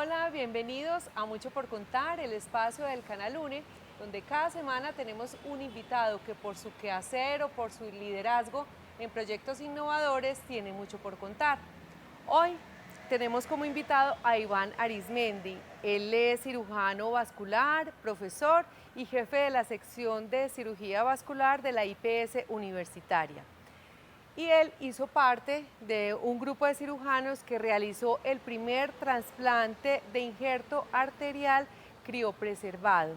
Hola, bienvenidos a Mucho por Contar, el espacio del Canal UNE, donde cada semana tenemos un invitado que por su quehacer o por su liderazgo en proyectos innovadores tiene mucho por contar. Hoy tenemos como invitado a Iván Arizmendi. Él es cirujano vascular, profesor y jefe de la sección de cirugía vascular de la IPS Universitaria. Y él hizo parte de un grupo de cirujanos que realizó el primer trasplante de injerto arterial criopreservado.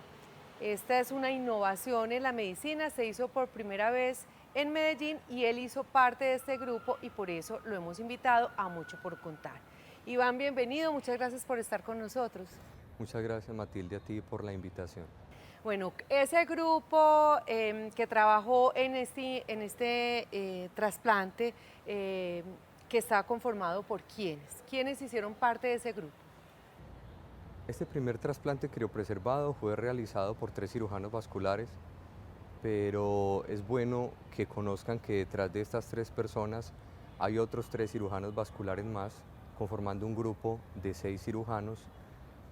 Esta es una innovación en la medicina, se hizo por primera vez en Medellín y él hizo parte de este grupo y por eso lo hemos invitado a Mucho por Contar. Iván, bienvenido, muchas gracias por estar con nosotros. Muchas gracias, Matilde, a ti por la invitación. Bueno, ese grupo que trabajó en este trasplante, que está conformado por ¿quiénes hicieron parte de ese grupo? Este primer trasplante criopreservado fue realizado por 3 cirujanos vasculares, pero es bueno que conozcan que detrás de estas 3 personas hay otros 3 cirujanos vasculares más, conformando un grupo de 6 cirujanos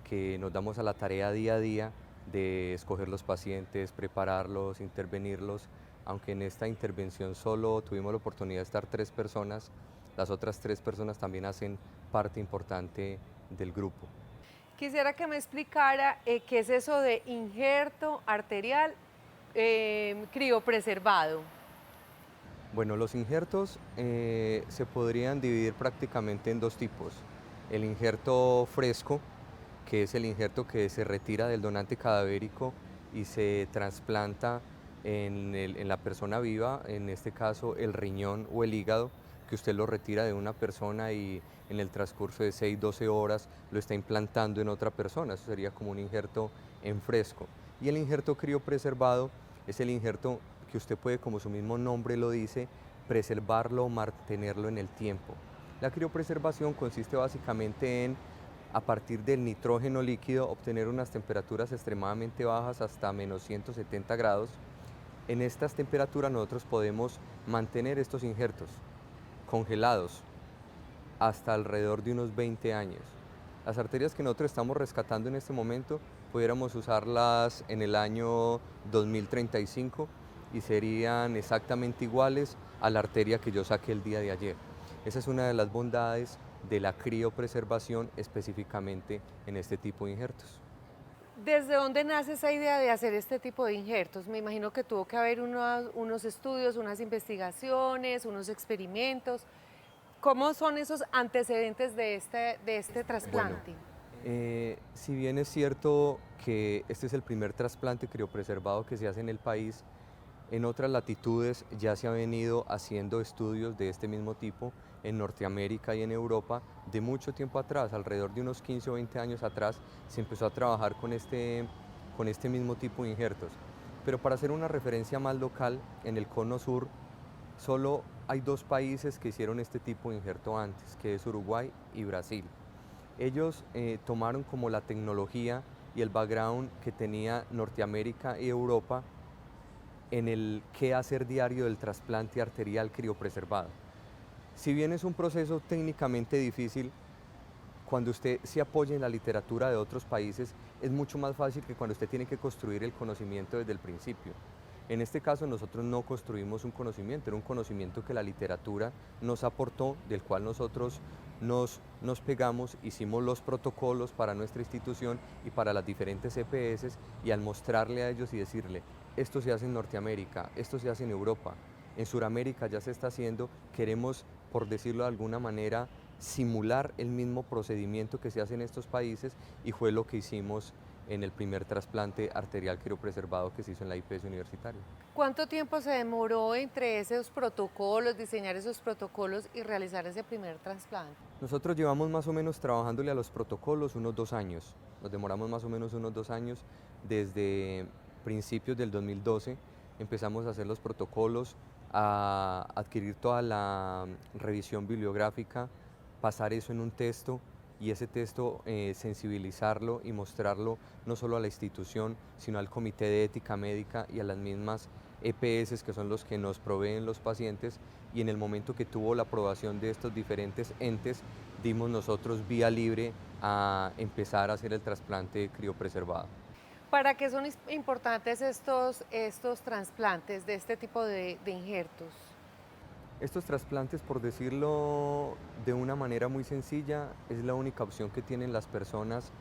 que nos damos a la tarea día a día de escoger los pacientes, prepararlos, intervenirlos. Aunque en esta intervención solo tuvimos la oportunidad de estar 3 personas, las otras 3 personas también hacen parte importante del grupo. Quisiera que me explicara qué es eso de injerto arterial criopreservado. Bueno, los injertos se podrían dividir prácticamente en 2 tipos. El injerto fresco, que es el injerto que se retira del donante cadavérico y se trasplanta en la persona viva, en este caso el riñón o el hígado, que usted lo retira de una persona y en el transcurso de 6 12 horas lo está implantando en otra persona. Eso sería como un injerto en fresco. Y el injerto criopreservado es el injerto que usted puede, como su mismo nombre lo dice, preservarlo o mantenerlo en el tiempo. La criopreservación consiste básicamente en, a partir del nitrógeno líquido, obtener unas temperaturas extremadamente bajas hasta menos 170 grados. En estas temperaturas nosotros podemos mantener estos injertos congelados hasta alrededor de unos 20 años. Las arterias que nosotros estamos rescatando en este momento pudiéramos usarlas en el año 2035 y serían exactamente iguales a la arteria que yo saqué el día de ayer. Esa es una de las bondades de la criopreservación específicamente en este tipo de injertos. ¿Desde dónde nace esa idea de hacer este tipo de injertos? Me imagino que tuvo que haber unos estudios, unas investigaciones, unos experimentos. ¿Cómo son esos antecedentes de este Bueno, trasplante? si bien es cierto que este es el primer trasplante criopreservado que se hace en el país, en otras latitudes ya se ha venido haciendo estudios de este mismo tipo en Norteamérica y en Europa de mucho tiempo atrás, alrededor de unos 15 o 20 años atrás, se empezó a trabajar con este mismo tipo de injertos. Pero para hacer una referencia más local, en el cono sur solo hay 2 países que hicieron este tipo de injerto antes, que es Uruguay y Brasil. Ellos tomaron como la tecnología y el background que tenía Norteamérica y Europa en el qué hacer diario del trasplante arterial criopreservado. Si bien es un proceso técnicamente difícil, cuando usted se apoya en la literatura de otros países, es mucho más fácil que cuando usted tiene que construir el conocimiento desde el principio. En este caso nosotros no construimos un conocimiento, era un conocimiento que la literatura nos aportó, del cual nosotros nos pegamos, hicimos los protocolos para nuestra institución y para las diferentes EPS, y al mostrarle a ellos y decirle, esto se hace en Norteamérica, esto se hace en Europa, en Sudamérica ya se está haciendo, queremos, por decirlo de alguna manera, simular el mismo procedimiento que se hace en estos países, y fue lo que hicimos en el primer trasplante arterial criopreservado que se hizo en la IPS Universitaria. ¿Cuánto tiempo se demoró entre esos protocolos, diseñar esos protocolos y realizar ese primer trasplante? Nosotros llevamos más o menos trabajándole a los protocolos unos 2 años, nos demoramos más o menos unos 2 años, desde principios del 2012 empezamos a hacer los protocolos, a adquirir toda la revisión bibliográfica, pasar eso en un texto y ese texto sensibilizarlo y mostrarlo no solo a la institución, sino al Comité de Ética Médica y a las mismas EPS, que son los que nos proveen los pacientes, y en el momento que tuvo la aprobación de estos diferentes entes, dimos nosotros vía libre a empezar a hacer el trasplante criopreservado. ¿Para qué son importantes estos trasplantes de este tipo de injertos? Estos trasplantes, por decirlo de una manera muy sencilla, es la única opción que tienen las personas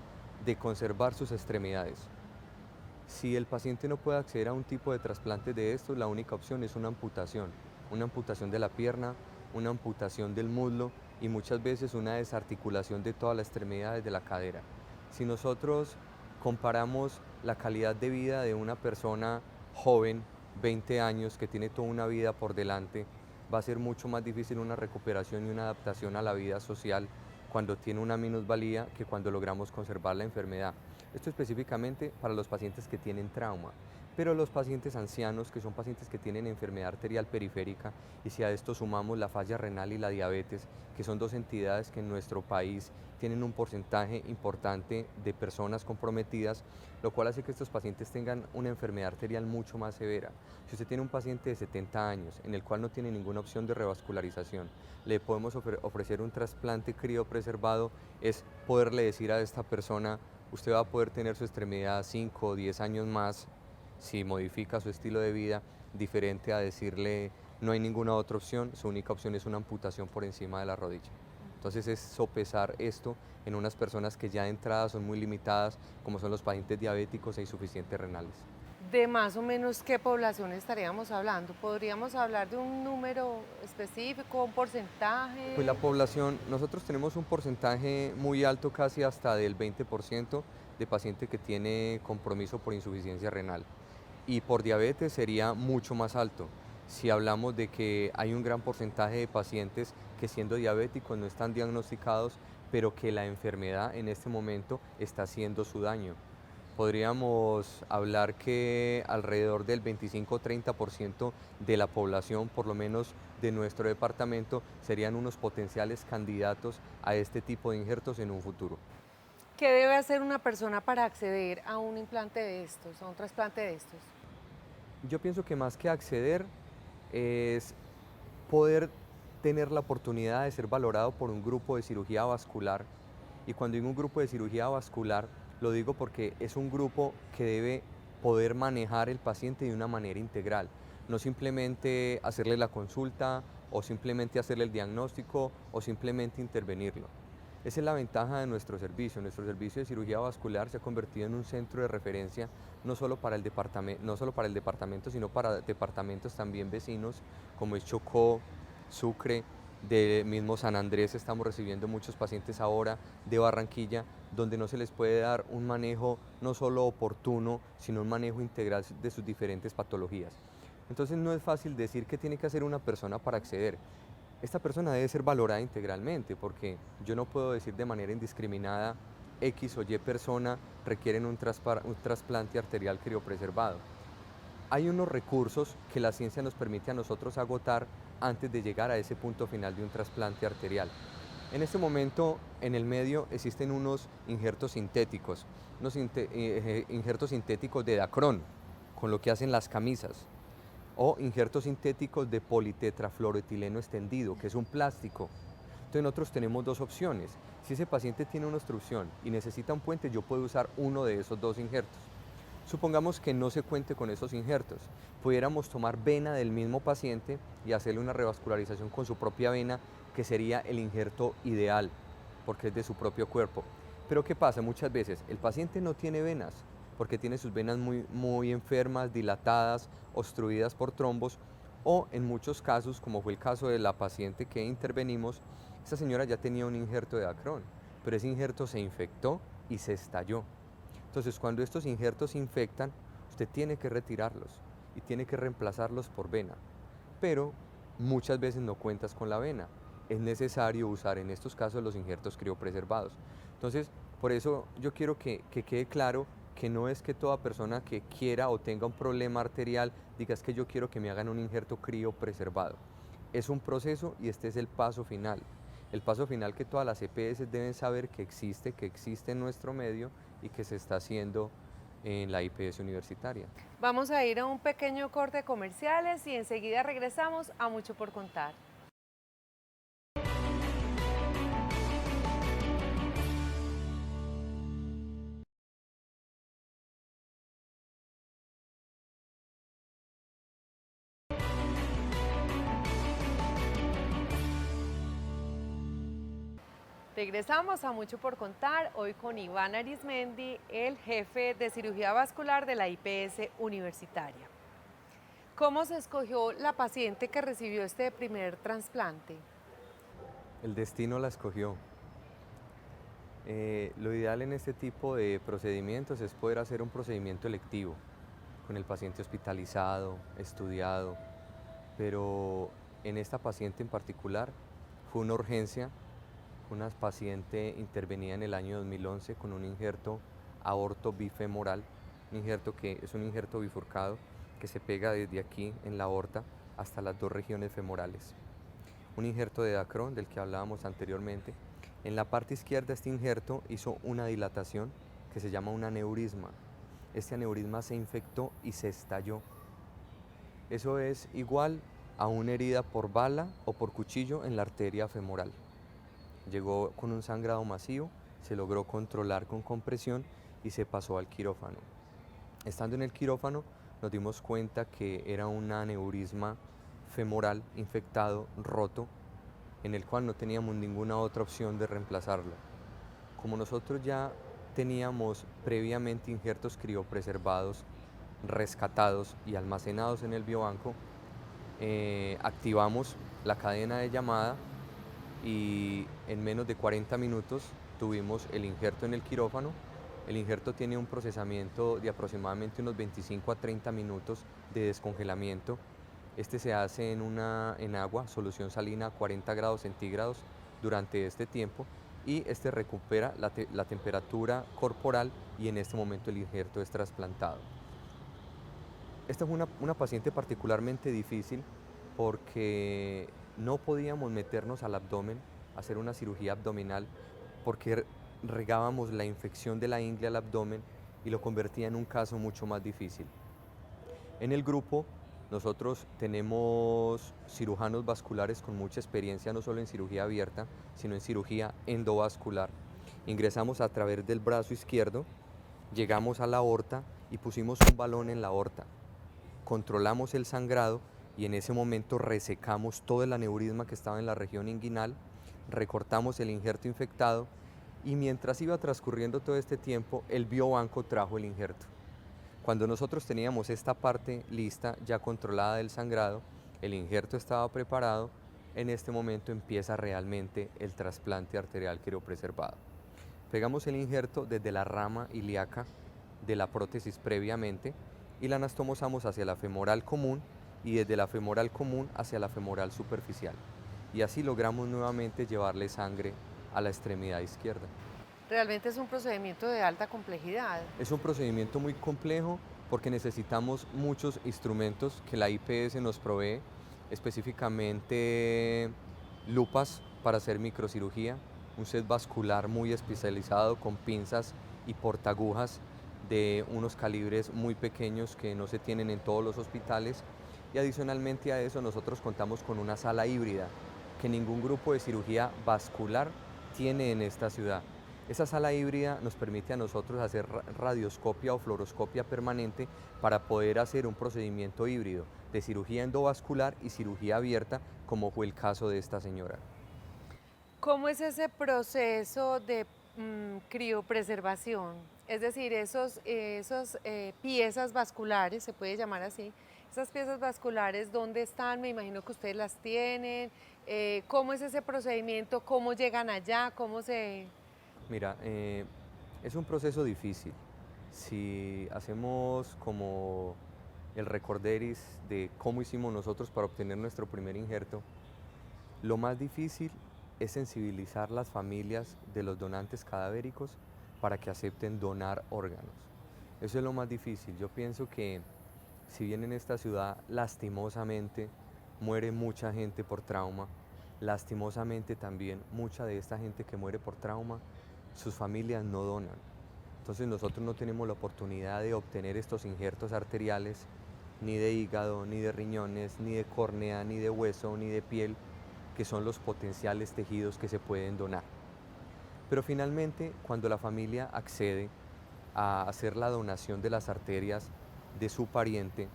de conservar sus extremidades. Si el paciente no puede acceder a un tipo de trasplante de estos, la única opción es una amputación de la pierna, una amputación del muslo y muchas veces una desarticulación de toda la extremidad de la cadera. Si nosotros comparamos la calidad de vida de una persona joven, 20 años, que tiene toda una vida por delante, va a ser mucho más difícil una recuperación y una adaptación a la vida social cuando tiene una minusvalía que cuando logramos conservar la enfermedad. Esto específicamente para los pacientes que tienen trauma, pero los pacientes ancianos, que son pacientes que tienen enfermedad arterial periférica, y si a esto sumamos la falla renal y la diabetes, que son dos entidades que en nuestro país tienen un porcentaje importante de personas comprometidas, lo cual hace que estos pacientes tengan una enfermedad arterial mucho más severa. Si usted tiene un paciente de 70 años en el cual no tiene ninguna opción de revascularización, le podemos ofrecer un trasplante criopreservado, es poderle decir a esta persona: usted va a poder tener su extremidad 5 o 10 años más si modifica su estilo de vida, diferente a decirle no hay ninguna otra opción, su única opción es una amputación por encima de la rodilla. Entonces es sopesar esto en unas personas que ya de entrada son muy limitadas, como son los pacientes diabéticos e insuficientes renales. ¿De más o menos qué población estaríamos hablando? ¿Podríamos hablar de un número específico, un Pues porcentaje? la población, nosotros tenemos un porcentaje muy alto, casi hasta del 20% de paciente que tiene compromiso por insuficiencia renal. Y por diabetes sería mucho más alto. Si hablamos de que hay un gran porcentaje de pacientes que siendo diabéticos no están diagnosticados, pero que la enfermedad en este momento está haciendo su daño. Podríamos hablar que alrededor del 25-30% de la población, por lo menos de nuestro departamento, serían unos potenciales candidatos a este tipo de injertos en un futuro. ¿Qué debe hacer una persona para acceder a un implante de estos, a un trasplante de estos? Yo pienso que más que acceder es poder tener la oportunidad de ser valorado por un grupo de cirugía vascular. Y cuando digo un grupo de cirugía vascular, lo digo porque es un grupo que debe poder manejar el paciente de una manera integral, no simplemente hacerle la consulta o simplemente hacerle el diagnóstico o simplemente intervenirlo. Esa es la ventaja de nuestro servicio. Nuestro servicio de cirugía vascular se ha convertido en un centro de referencia no solo para el departamento, sino para departamentos también vecinos, como es Chocó, Sucre, de mismo San Andrés. Estamos recibiendo muchos pacientes ahora de Barranquilla, donde no se les puede dar un manejo no solo oportuno, sino un manejo integral de sus diferentes patologías. Entonces no es fácil decir qué tiene que hacer una persona para acceder. Esta persona debe ser valorada integralmente, porque yo no puedo decir de manera indiscriminada X o Y persona requieren un trasplante arterial criopreservado. Hay unos recursos que la ciencia nos permite a nosotros agotar antes de llegar a ese punto final de un trasplante arterial. En este momento, en el medio existen unos injertos sintéticos, injertos sintéticos de Dacron, con lo que hacen las camisas, o injertos sintéticos de politetrafluoroetileno extendido, que es un plástico. Entonces nosotros tenemos dos opciones. Si ese paciente tiene una obstrucción y necesita un puente, yo puedo usar uno de esos dos injertos. Supongamos que no se cuente con esos injertos. Pudiéramos tomar vena del mismo paciente y hacerle una revascularización con su propia vena, que sería el injerto ideal, porque es de su propio cuerpo. Pero ¿qué pasa? Muchas veces el paciente no tiene venas, porque tiene sus venas muy enfermas, dilatadas, obstruidas por trombos, o en muchos casos, como fue el caso de la paciente que intervenimos, esta señora ya tenía un injerto de Dacron, pero ese injerto se infectó y se estalló. Entonces, cuando estos injertos se infectan, usted tiene que retirarlos y tiene que reemplazarlos por vena, pero muchas veces no cuentas con la vena. Es necesario usar en estos casos los injertos criopreservados. Entonces, por eso yo quiero que quede claro que no es que toda persona que quiera o tenga un problema arterial diga: es que yo quiero que me hagan un injerto criopreservado. Es un proceso y este es el paso final. El paso final que todas las EPS deben saber que existe en nuestro medio y que se está haciendo en la IPS universitaria. Vamos a ir a un pequeño corte de comerciales y enseguida regresamos a Mucho por Contar. Regresamos a Mucho por Contar, hoy con Iván Arismendi, el jefe de cirugía vascular de la IPS universitaria. ¿Cómo se escogió la paciente que recibió este primer trasplante? El destino la escogió. Lo ideal en este tipo de procedimientos es poder hacer un procedimiento electivo, con el paciente hospitalizado, estudiado, pero en esta paciente en particular fue una urgencia. Una paciente intervenida en el año 2011 con un injerto aorto bifemoral, un injerto que es un injerto bifurcado que se pega desde aquí en la aorta hasta las dos regiones femorales. Un injerto de Dacron del que hablábamos anteriormente. En la parte izquierda este injerto hizo una dilatación que se llama un aneurisma. Este aneurisma se infectó y se estalló. Eso es igual a una herida por bala o por cuchillo en la arteria femoral. Llegó con un sangrado masivo, se logró controlar con compresión y se pasó al quirófano. Estando en el quirófano nos dimos cuenta que era un aneurisma femoral infectado, roto, en el cual no teníamos ninguna otra opción de reemplazarlo. Como nosotros ya teníamos previamente injertos criopreservados, rescatados y almacenados en el biobanco, activamos la cadena de llamada y en menos de 40 minutos tuvimos el injerto en el quirófano. El injerto tiene un procesamiento de aproximadamente unos 25 a 30 minutos de descongelamiento. Este se hace en agua, solución salina a 40 grados centígrados durante este tiempo y este recupera la temperatura corporal y en este momento el injerto es trasplantado. Esta fue una paciente particularmente difícil porque no podíamos meternos al abdomen, hacer una cirugía abdominal, porque regábamos la infección de la ingle al abdomen y lo convertía en un caso mucho más difícil. En el grupo nosotros tenemos cirujanos vasculares con mucha experiencia no solo en cirugía abierta, sino en cirugía endovascular. Ingresamos a través del brazo izquierdo, llegamos a la aorta y pusimos un balón en la aorta. Controlamos el sangrado y en ese momento resecamos todo el aneurisma que estaba en la región inguinal, recortamos el injerto infectado y mientras iba transcurriendo todo este tiempo, el biobanco trajo el injerto. Cuando nosotros teníamos esta parte lista, ya controlada del sangrado, el injerto estaba preparado, en este momento empieza realmente el trasplante arterial criopreservado. Pegamos el injerto desde la rama ilíaca de la prótesis previamente y la anastomosamos hacia la femoral común y desde la femoral común hacia la femoral superficial. Y así logramos nuevamente llevarle sangre a la extremidad izquierda. Realmente es un procedimiento de alta complejidad. Es un procedimiento muy complejo porque necesitamos muchos instrumentos que la IPS nos provee, específicamente lupas para hacer microcirugía, un set vascular muy especializado con pinzas y portagujas de unos calibres muy pequeños que no se tienen en todos los hospitales y adicionalmente a eso nosotros contamos con una sala híbrida que ningún grupo de cirugía vascular tiene en esta ciudad. Esa sala híbrida nos permite a nosotros hacer radioscopia o fluoroscopia permanente para poder hacer un procedimiento híbrido de cirugía endovascular y cirugía abierta, como fue el caso de esta señora. ¿Cómo es ese proceso de criopreservación? Es decir, esos piezas vasculares, se puede llamar así, esas piezas vasculares, ¿dónde están? Me imagino que ustedes las tienen. ¿Cómo es ese procedimiento? ¿Cómo llegan allá? ¿Cómo se...? Mira, es un proceso difícil. Si hacemos como el recorderis de cómo hicimos nosotros para obtener nuestro primer injerto, lo más difícil es sensibilizar las familias de los donantes cadavéricos para que acepten donar órganos. Eso es lo más difícil. Yo pienso que si bien en esta ciudad lastimosamente muere mucha gente por trauma, lastimosamente también mucha de esta gente que muere por trauma, sus familias no donan. Entonces nosotros no tenemos la oportunidad de obtener estos injertos arteriales ni de hígado, ni de riñones, ni de córnea, ni de hueso, ni de piel, que son los potenciales tejidos que se pueden donar. Pero finalmente, cuando la familia accede a hacer la donación de las arterias de su pariente,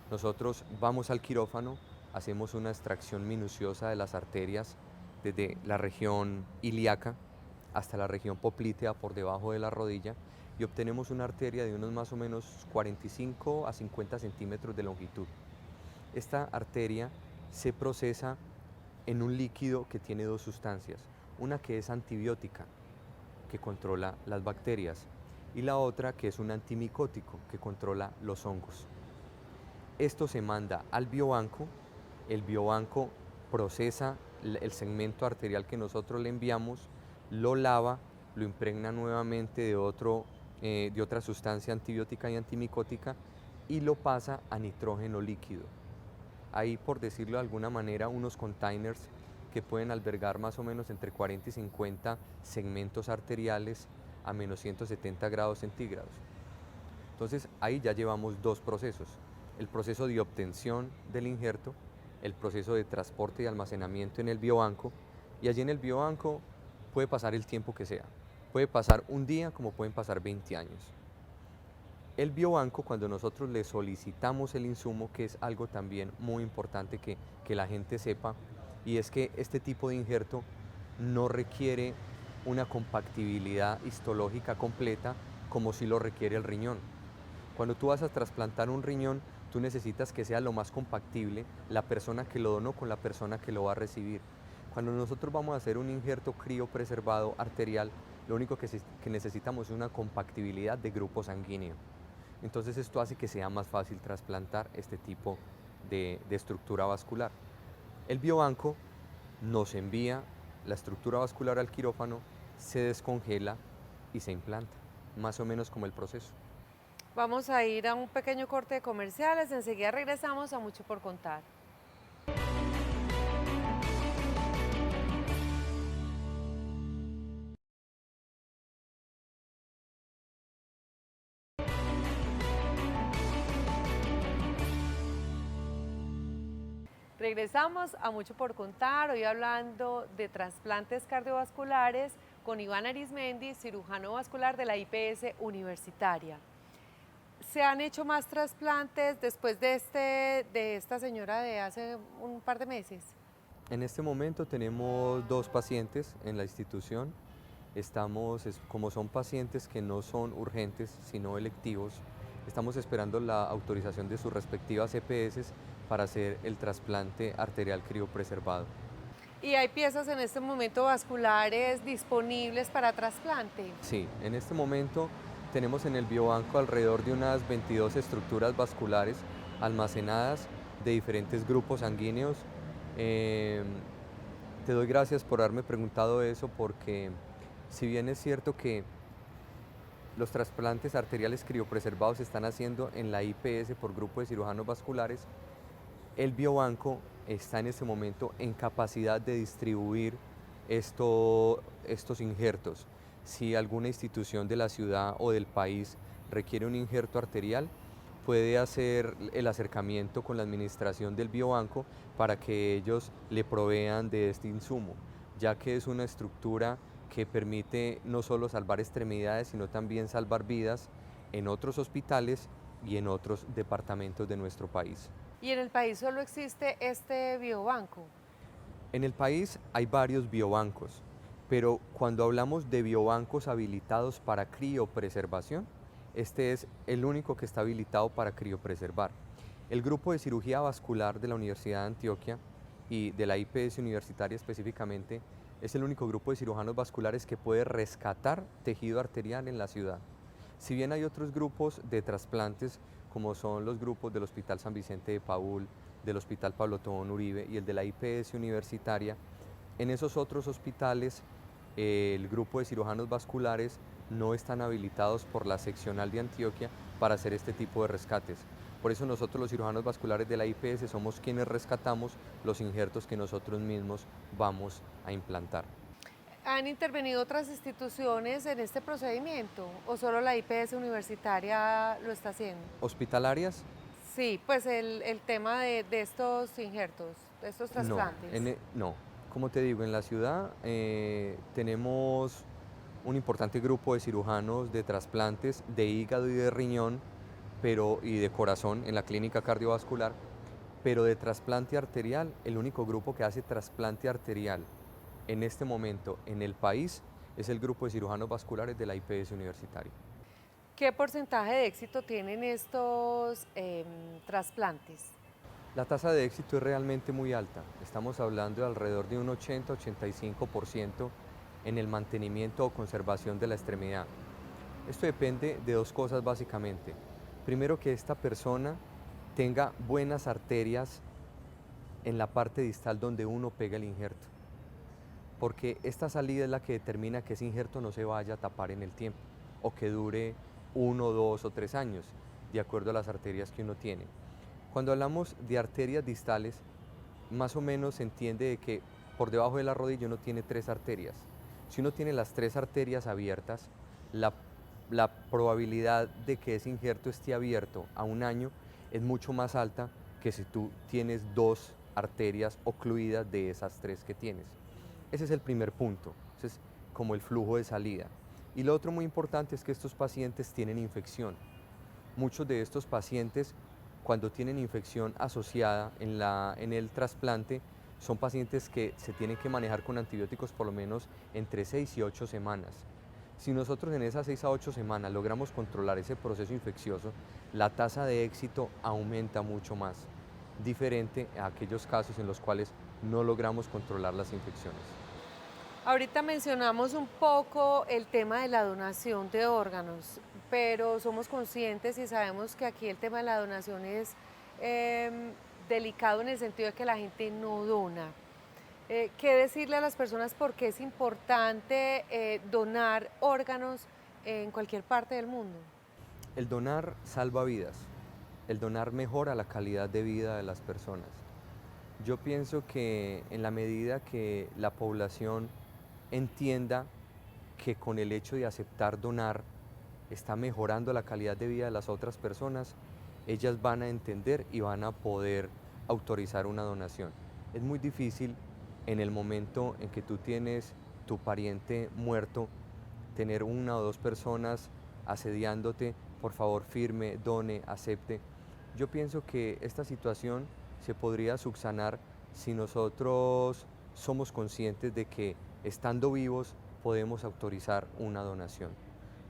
nosotros vamos al quirófano, hacemos una extracción minuciosa de las arterias desde la región ilíaca hasta la región poplítea por debajo de la rodilla y obtenemos una arteria de unos más o menos 45 a 50 centímetros de longitud. Esta arteria se procesa en un líquido que tiene dos sustancias, una que es antibiótica, que controla las bacterias, y la otra que es un antimicótico, que controla los hongos. Esto se manda al biobanco, el biobanco procesa el segmento arterial que nosotros le enviamos, lo lava, lo impregna nuevamente de otra sustancia antibiótica y antimicótica y lo pasa a nitrógeno líquido. Hay, por decirlo de alguna manera, unos containers que pueden albergar más o menos entre 40 y 50 segmentos arteriales a menos 170 grados centígrados. Entonces ahí ya llevamos dos procesos, el proceso de obtención del injerto, el proceso de transporte y almacenamiento en el biobanco, y allí en el biobanco puede pasar el tiempo que sea, puede pasar un día como pueden pasar 20 años. El biobanco, cuando nosotros le solicitamos el insumo, que es algo también muy importante que la gente sepa, y es que este tipo de injerto no requiere una compactibilidad histológica completa como si lo requiere el riñón. Cuando tú vas a trasplantar un riñón, tú necesitas que sea lo más compatible la persona que lo donó con la persona que lo va a recibir. Cuando nosotros vamos a hacer un injerto criopreservado arterial, lo único que necesitamos es una compatibilidad de grupo sanguíneo. Entonces esto hace que sea más fácil trasplantar este tipo de estructura vascular. El biobanco nos envía la estructura vascular al quirófano, se descongela y se implanta, más o menos como el proceso. Vamos a ir a un pequeño corte de comerciales, enseguida regresamos a Mucho por Contar. Regresamos a Mucho por Contar, hoy hablando de trasplantes cardiovasculares con Iván Arizmendi, cirujano vascular de la IPS Universitaria. ¿Se han hecho más trasplantes después de esta señora de hace un par de meses? En este momento tenemos dos pacientes en la institución. Como son pacientes que no son urgentes, sino electivos, estamos esperando la autorización de sus respectivas EPS para hacer el trasplante arterial criopreservado. ¿Y hay piezas en este momento vasculares disponibles para trasplante? Sí, en este momento tenemos en el biobanco alrededor de unas 22 estructuras vasculares almacenadas de diferentes grupos sanguíneos. Te doy gracias por haberme preguntado eso porque si bien es cierto que los trasplantes arteriales criopreservados se están haciendo en la IPS por grupo de cirujanos vasculares, el biobanco está en este momento en capacidad de distribuir estos injertos. Si alguna institución de la ciudad o del país requiere un injerto arterial, puede hacer el acercamiento con la administración del biobanco para que ellos le provean de este insumo, ya que es una estructura que permite no solo salvar extremidades, sino también salvar vidas en otros hospitales y en otros departamentos de nuestro país. ¿Y en el país solo existe este biobanco? En el país hay varios biobancos, pero cuando hablamos de biobancos habilitados para criopreservación, este es el único que está habilitado para criopreservar. El grupo de cirugía vascular de la Universidad de Antioquia y de la IPS Universitaria específicamente es el único grupo de cirujanos vasculares que puede rescatar tejido arterial en la ciudad. Si bien hay otros grupos de trasplantes, como son los grupos del Hospital San Vicente de Paúl, del Hospital Pablo Tobón Uribe y el de la IPS Universitaria, en esos otros hospitales el grupo de cirujanos vasculares no están habilitados por la seccional de Antioquia para hacer este tipo de rescates. Por eso nosotros los cirujanos vasculares de la IPS somos quienes rescatamos los injertos que nosotros mismos vamos a implantar. ¿Han intervenido otras instituciones en este procedimiento o solo la IPS universitaria lo está haciendo? Hospitalarias, Sí, pues el tema de estos injertos, de estos no, trasplantes. no. Como te digo, en la ciudad tenemos un importante grupo de cirujanos de trasplantes de hígado y de riñón, y de corazón en la clínica cardiovascular, pero de trasplante arterial, el único grupo que hace trasplante arterial en este momento en el país es el grupo de cirujanos vasculares de la IPS universitaria. ¿Qué porcentaje de éxito tienen estos trasplantes? La tasa de éxito es realmente muy alta. Estamos hablando de alrededor de un 80-85% en el mantenimiento o conservación de la extremidad. Esto depende de dos cosas básicamente. Primero, que esta persona tenga buenas arterias en la parte distal donde uno pega el injerto, porque esta salida es la que determina que ese injerto no se vaya a tapar en el tiempo o que dure 1, 2 o 3 años, de acuerdo a las arterias que uno tiene. Cuando hablamos de arterias distales, más o menos se entiende de que por debajo de la rodilla uno tiene 3 arterias. Si uno tiene las 3 arterias abiertas, la, la probabilidad de que ese injerto esté abierto a un año es mucho más alta que si tú tienes 2 arterias ocluidas de esas 3 que tienes. Ese es el primer punto, ese es como el flujo de salida. Y lo otro muy importante es que estos pacientes tienen infección. Muchos de estos pacientes, cuando tienen infección asociada en el trasplante, son pacientes que se tienen que manejar con antibióticos por lo menos entre 6 y 8 semanas. Si nosotros en esas 6 a 8 semanas logramos controlar ese proceso infeccioso, la tasa de éxito aumenta mucho más, diferente a aquellos casos en los cuales no logramos controlar las infecciones. Ahorita mencionamos un poco el tema de la donación de órganos, pero somos conscientes y sabemos que aquí el tema de la donación es delicado en el sentido de que la gente no dona. ¿Qué decirle a las personas por qué es importante donar órganos en cualquier parte del mundo? El donar salva vidas, el donar mejora la calidad de vida de las personas. Yo pienso que en la medida que la población entienda que con el hecho de aceptar donar está mejorando la calidad de vida de las otras personas, ellas van a entender y van a poder autorizar una donación. Es muy difícil en el momento en que tú tienes tu pariente muerto, tener 1 o 2 personas asediándote, por favor firme, done, acepte. Yo pienso que esta situación se podría subsanar si nosotros somos conscientes de que estando vivos podemos autorizar una donación.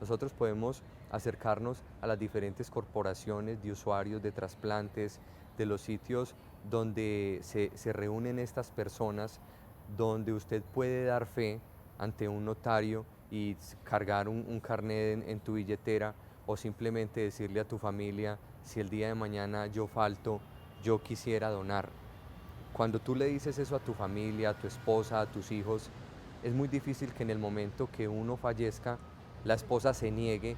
Nosotros podemos acercarnos a las diferentes corporaciones de usuarios de trasplantes, de los sitios donde se reúnen estas personas, donde usted puede dar fe ante un notario y cargar un carnet en tu billetera, o simplemente decirle a tu familia: si el día de mañana yo falto, yo quisiera donar. Cuando tú le dices eso a tu familia, a tu esposa, a tus hijos, es muy difícil que en el momento que uno fallezca, la esposa se niegue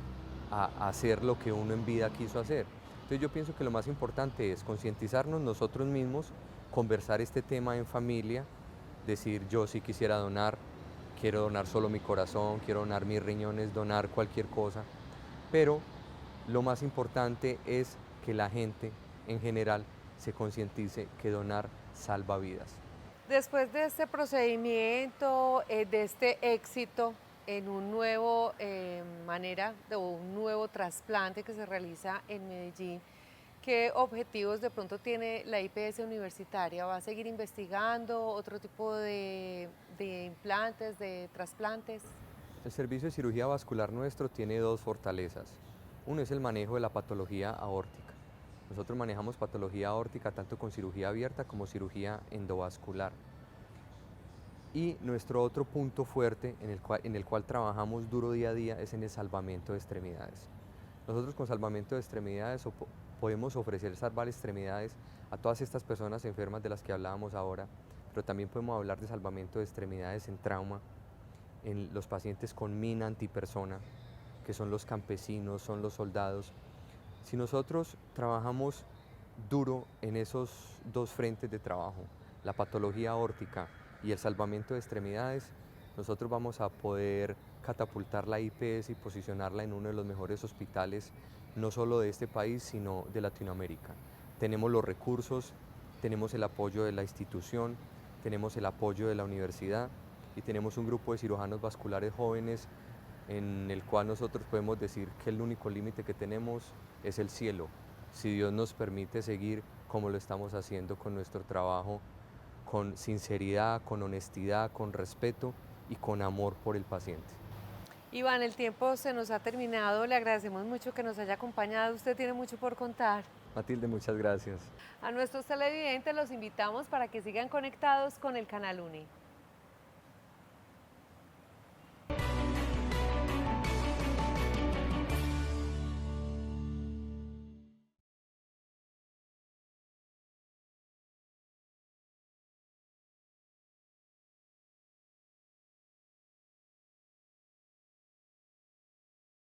a hacer lo que uno en vida quiso hacer. Entonces yo pienso que lo más importante es concientizarnos nosotros mismos, conversar este tema en familia, decir: yo sí quisiera donar, quiero donar solo mi corazón, quiero donar mis riñones, donar cualquier cosa, pero lo más importante es que la gente en general se concientice que donar salva vidas. Después de este procedimiento, de este éxito en un nuevo manera de un nuevo trasplante que se realiza en Medellín, ¿qué objetivos de pronto tiene la IPS universitaria? ¿Va a seguir investigando otro tipo de implantes, de trasplantes? El servicio de cirugía vascular nuestro tiene dos fortalezas. Uno es el manejo de la patología aórtica. Nosotros manejamos patología aórtica tanto con cirugía abierta como cirugía endovascular. Y nuestro otro punto fuerte en el cual trabajamos duro día a día es en el salvamento de extremidades. Nosotros con salvamento de extremidades podemos ofrecer salvar extremidades a todas estas personas enfermas de las que hablábamos ahora, pero también podemos hablar de salvamento de extremidades en trauma, en los pacientes con mina antipersona, que son los campesinos, son los soldados. Si nosotros trabajamos duro en esos dos frentes de trabajo, la patología aórtica y el salvamento de extremidades, nosotros vamos a poder catapultar la IPS y posicionarla en uno de los mejores hospitales, no solo de este país, sino de Latinoamérica. Tenemos los recursos, tenemos el apoyo de la institución, tenemos el apoyo de la universidad y tenemos un grupo de cirujanos vasculares jóvenes en el cual nosotros podemos decir que el único límite que tenemos es el cielo, si Dios nos permite seguir como lo estamos haciendo con nuestro trabajo, con sinceridad, con honestidad, con respeto y con amor por el paciente. Iván, el tiempo se nos ha terminado, le agradecemos mucho que nos haya acompañado, usted tiene mucho por contar. Matilde, muchas gracias. A nuestros televidentes los invitamos para que sigan conectados con el Canal UNI.